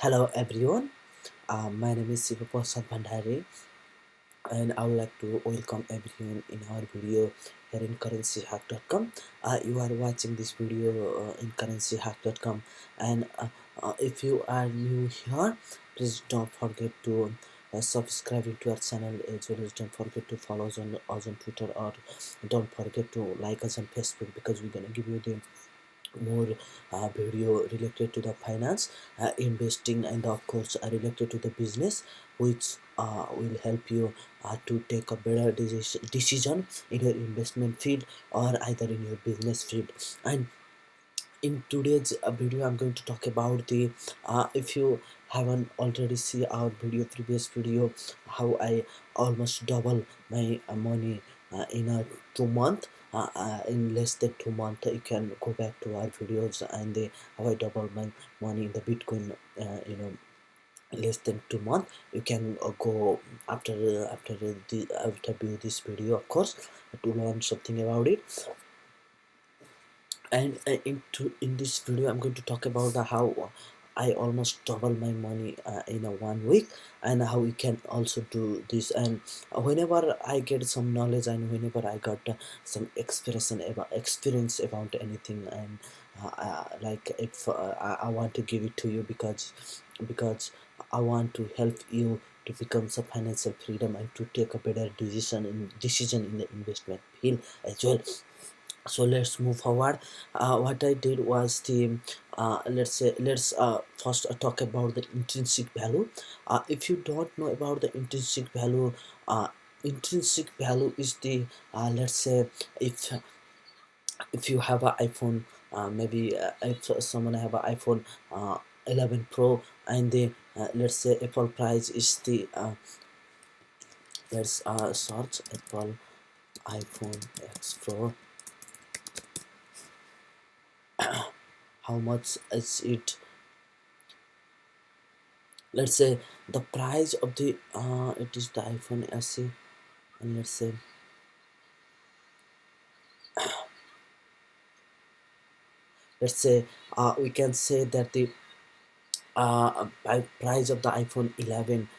Hello everyone, my name is Seeba and I would like to welcome everyone in our video here in CurrencyHacked.com. You are watching this video in CurrencyHacked.com, and if you are new here, please don't forget to subscribe to our channel, as well as don't forget to follow us on Twitter, or don't forget to like us on Facebook, because we're gonna give you the more video related to the finance, investing, and of course related to the business, which will help you to take a better decision in your investment field or either in your business field. And in today's video, I'm going to talk about the if you haven't already see our previous video, how I almost double my money in a 2 month, in less than 2 months. You can go back to our videos, and how I double my money in the Bitcoin, less than 2 months. You can go after view this video, of course, to learn something about it. And in this video, I'm going to talk about how I almost double my money in a 1 week, and how we can also do this. And whenever I get some knowledge, and whenever I got some experience about anything, and like if I want to give it to you, because I want to help you to become some financial freedom and to take a better decision in the investment field as well. So let's move forward. What I did was the let's first talk about the intrinsic value. If you don't know about the intrinsic value is the, let's say, if if you have an iPhone, maybe if someone have an iPhone 11 Pro, and the let's say Apple price is the let's search Apple iPhone X Pro. How much is it? Let's say the price of the it is the iPhone SE, and let's say we can say that the price of the iPhone 11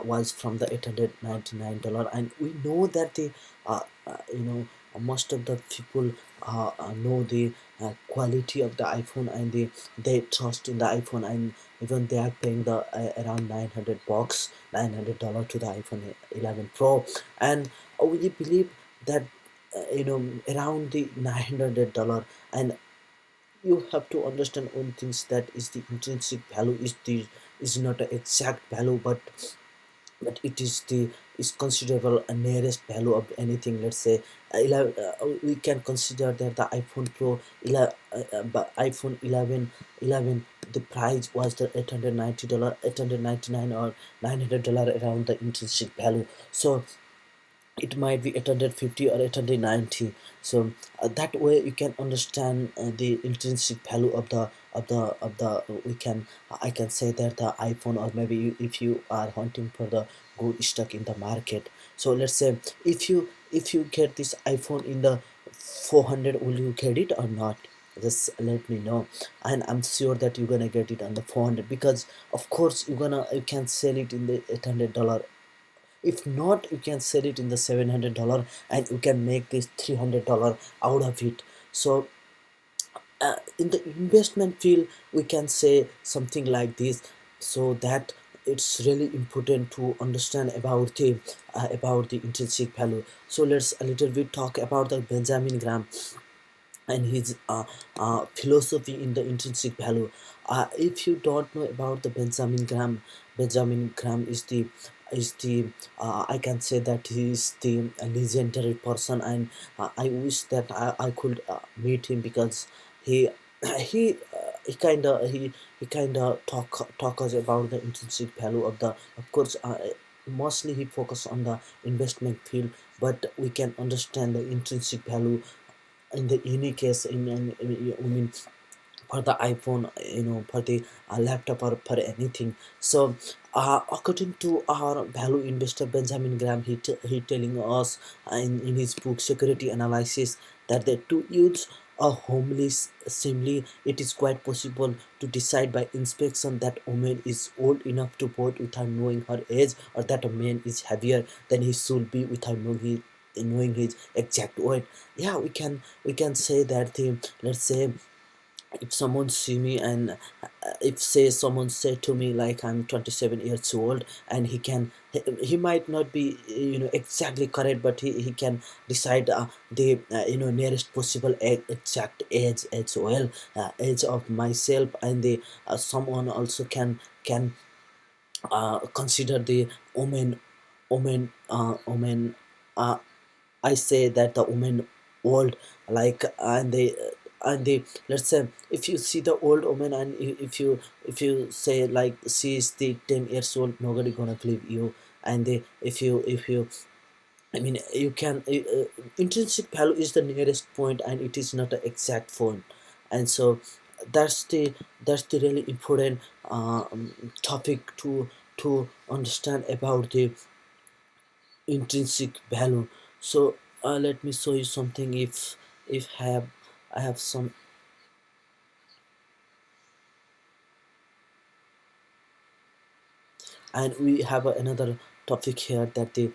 was from the $899, and we know that the most of the people know the quality of the iPhone, and they trust in the iPhone, and even they are paying the around $900, $900 to the iPhone 11 Pro. And we believe that around the $900. And you have to understand one things, that is the intrinsic value is not an exact value, but it is the is considerable a nearest value of anything. Let's say we can consider that the iPhone Pro 11, but iPhone 11, the price was the $890, 899, or $900, around the intrinsic value. So it might be 850 or 890. So that way you can understand the intrinsic value of the we can I can say that the iPhone, or maybe if you are hunting for the good stock in the market. So let's say if you get this iPhone in the 400, will you get it or not? Just let me know, and I'm sure that you're gonna get it on the 400, because of course you can sell it in the $800. If not, you can sell it in the $700, and you can make this $300 out of it. So in the investment field, we can say something like this, so that it's really important to understand about the intrinsic value. So let's a little bit talk about the Benjamin Graham and his philosophy in the intrinsic value. If you don't know about the Benjamin Graham is the I can say that he is the legendary person, and I wish that I could meet him, because he he kind of talk us about the intrinsic value of the, of course, mostly he focus on the investment field, but we can understand the intrinsic value in the unique case I mean, for the iPhone, for the laptop, or for anything. So according to our value investor Benjamin Graham, he telling us in his book Security Analysis, that the two youths a homely assembly, it is quite possible to decide by inspection that a woman is old enough to vote without knowing her age, or that a man is heavier than he should be without knowing his exact weight. Yeah, we can say that the, let's say, if someone see me and if say someone say to me like I'm 27 years old, and he might not be exactly correct, but he can decide the nearest possible exact age as well, age of myself, and the someone also can consider the woman uh, I say that the woman old, like, and they let's say if you see the old woman, and if you say like she is the 10 years old, nobody gonna believe you. And they if you I mean, you can intrinsic value is the nearest point, and it is not an exact point. And so that's the that's the really important topic to understand about the intrinsic value. So let me show you something. If I have some, and we have another topic here, that the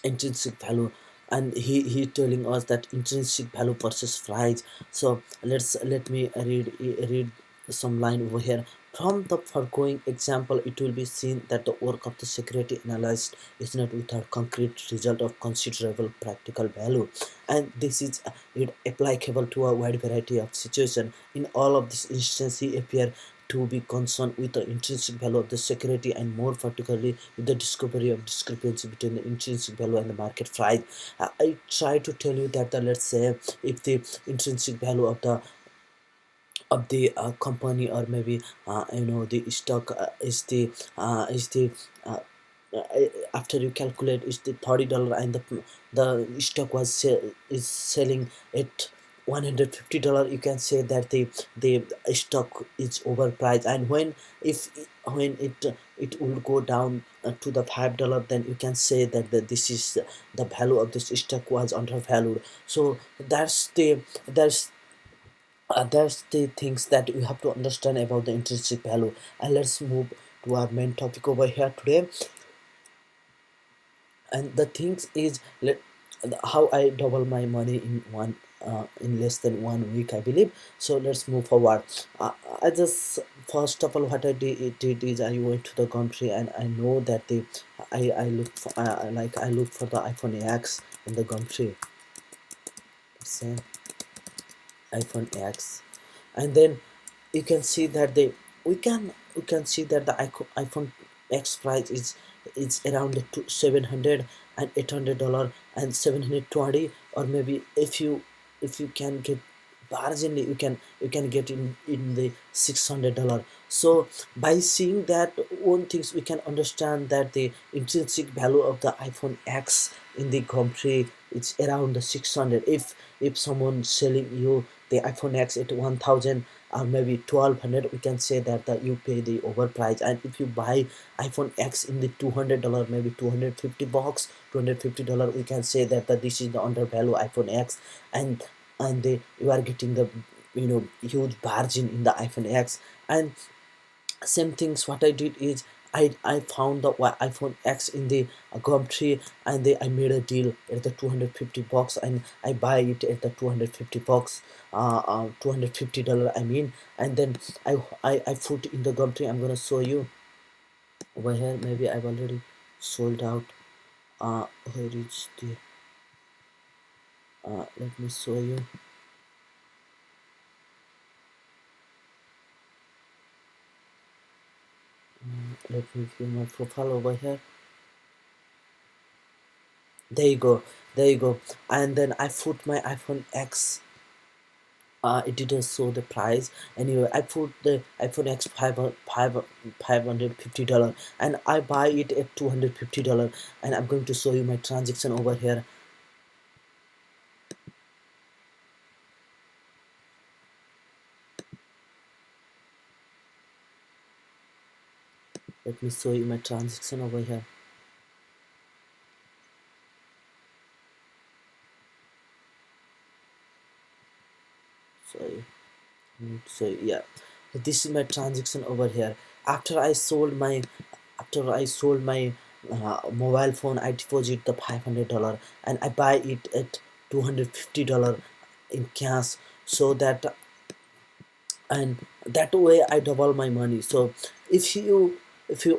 intrinsic value, and he telling us that intrinsic value versus price. So let me read some line over here. From the foregoing example, it will be seen that the work of the security analyst is not without concrete result of considerable practical value, and this is it applicable to a wide variety of situations. In all of these instances, he appear to be concerned with the intrinsic value of the security, and more particularly with the discovery of discrepancy between the intrinsic value and the market price. I try to tell you that let's say if the intrinsic value of the company, or maybe the stock is the uh, after you calculate is the $30, and the stock is selling at $150, you can say that the stock is overpriced. And when it will go down to the $5, then you can say that this is the value of this stock was undervalued. So that's the things that we have to understand about the intrinsic value. And let's move to our main topic over here today. And the things is, how I double my money in less than 1 week, I believe. So let's move forward. I just, first of all, what I did is I went to the country, and I know that I look for I look for the iPhone X in the country. Say iPhone X, and then you can see that we can see that the iPhone X price is around the 700 and $800 and 720, or maybe if you can get bargainly, you can get in the $600. So by seeing that one things, we can understand that the intrinsic value of the iPhone X in the country, it's around the 600. If someone selling you the iPhone X at 1000 or maybe 1200, we can say that you pay the overprice. And if you buy iPhone X in the $200, maybe 250 bucks, $250, we can say that this is the undervalue iPhone X. And you are getting the huge margin in the iPhone X. And same things, what I did is I found the iPhone X in the Gumtree, and I made a deal at the 250 bucks, and I buy it at the 250 bucks, $250, I mean. And then I put in the Gumtree. I'm gonna show you over here. Maybe I've already sold out. Where is the let me show you. Let me view my profile over here. There you go, there you go. And then I put my iPhone X. It didn't show the price. Anyway, I put the iPhone X $550, and I buy it at $250. And I'm going to show you my transaction over here. Let me show you my transaction over here. So yeah, this is my transaction over here. After I sold my after I sold my mobile phone, I deposit the $500 and I buy it at $250 in cash, so that, and that way I double my money. So if you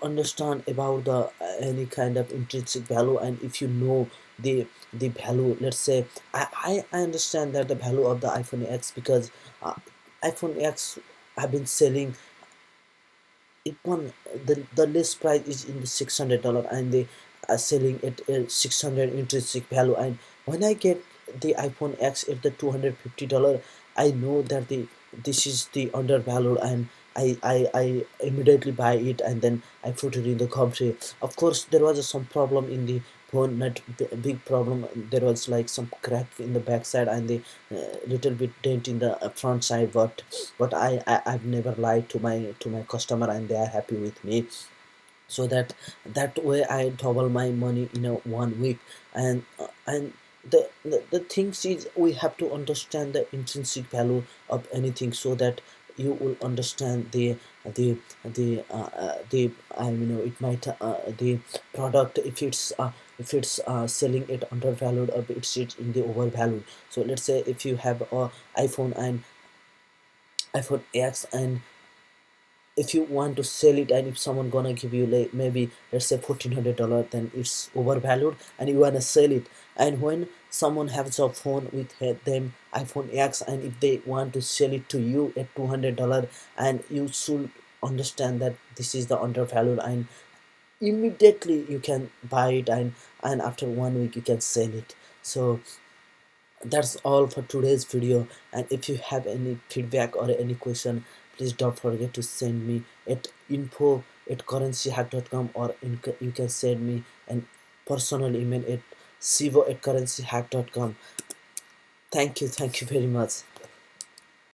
understand about the any kind of intrinsic value, and if you know the value, let's say I understand that the value of the iPhone X, because iPhone X have been selling it one, the list price is in the $600, and they are selling it at 600 intrinsic value. And when I get the iPhone X at the $250, I know that this is the undervalued, and I immediately buy it, and then I put it in the country. Of course, there was some problem in the phone, not big problem. There was like some crack in the backside, and the little bit dent in the front side, but I've never lied to my customer, and they are happy with me. So that way I double my money in a 1 week. And the things is, we have to understand the intrinsic value of anything, so that you will understand the it might the product, if it's selling it undervalued, or it's in the overvalued. So let's say if you have a iPhone and iPhone X, and if you want to sell it, and if someone gonna give you like maybe let's say $1,400, then it's overvalued and you wanna sell it. And when someone has a phone with them iPhone X, and if they want to sell it to you at $200, and you should understand that this is the undervalued, and immediately you can buy it, and after 1 week you can sell it. So that's all for today's video. And if you have any feedback or any question, please don't forget to send me at info@currencyhack.com, or you can send me an personal email at seeba@currencyhack.com. Thank you very much.